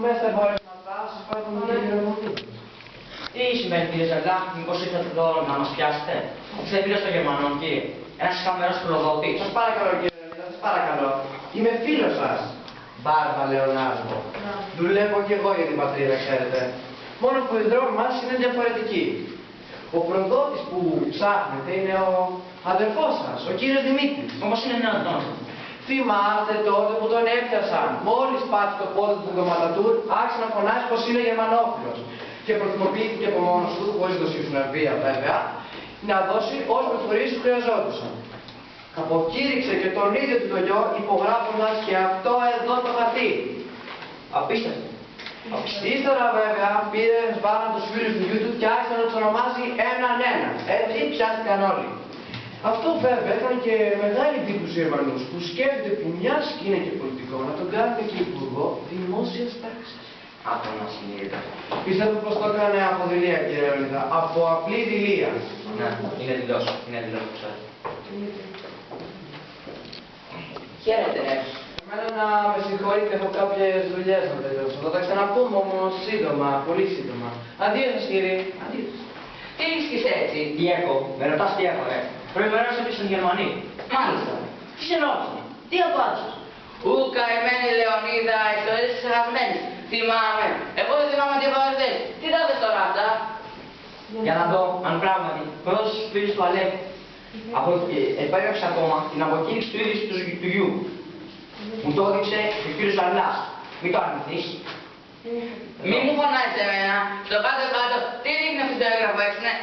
μέσα θα μπορέσουμε να σας πάρουμε μια διαγραφή. Τι σημαίνει κύριε Ζαγκλά, μήπως ήρθατε εδώ να μας πιάσετε? Είστε φίλος των Γερμανών κύριε, ένας χαμερός προλογότης. Σας παρακαλώ κύριε Λεωνίδα, σας παρακαλώ. Είμαι φίλος σας. Μπάρβα Λεωνάρδο. Δουλεύω κι εγώ για την πατρίδα, ξέρετε. Μόνο που οι δρόμοι μας είναι διαφορετικοί. Ο προδότης που ψάχνετε είναι ο αδερφός σας, ο κύριος Δημήτρης. Όμως είναι δυνατόν? Θυμάστε τότε που τον έπιασαν. Μόλις πάτησε το πόδι του ντοματατούρ, άρχισε να φωνάζει πως είναι γερμανόφιλος. Και προτιμοποιήθηκε από μόνος του, χωρίς το σύμφωνο βέβαια, να δώσει όσες πληροφορίες του χρειαζόντουσαν. Αποκήρυξε και τον ίδιο του το γιο υπογράφοντας και αυτό εδώ το χαρτί. Απίστευτο. Ύστερα βέβαια πήρε σβάρνα τους φίλους του γιού του και άρχισε να τους ονομάζει έναν. Έτσι πιάστηκαν όλοι. Αυτό βέβαια έκανε και μεγάλη εντύπωση στους Γερμανούς που σκέφτεται που μιας και είναι και πολιτικό να τον κάνετε και υπουργό δημόσιας τάξης. Αυτό να συνειδητά. Πιστεύω πως το έκανε από δειλία κύριε Λεωνίδα, από απλή δειλία. Ναι, είναι δηλώς, που ξέρετε. Χαίρετε, ναι. Εμένα να με συγχωρείτε, έχω κάποιες δουλειές να τελειώσω. Θα τα ξαναπούμε όμως σύντομα, πολύ σύντομα. Αντίο σας κύριε. Αντίο σας. Τι βρίσκεις έτσι? Τι έχω, με ρωτάς τι έχω, Προημερός έπισε τον Γερμανή. Μάλιστα. Τι σε ρώτησε, τι απάντησες? Ου, καημένη Λεωνίδα, ιστορίες της αγαπημένης. Θυμάμαι. Εγώ δεν θυμάμαι τι είπατε. Τι θα δες τώρα αυτά? Για να δω αν πράγματι πρώτος στους φίλους του Αλέκ επέγραψε ακόμα την αποκήρυξη του ίδρυσης του γιου. Μου το έδειξε ο κύριος Ζαγκλάς. Μην το αρνηθείς. Μη μου φωνάζεις εμένα. Στο κάτω-κάτω, τι δείχνει αυτό το έγγραφο έξι, ναι.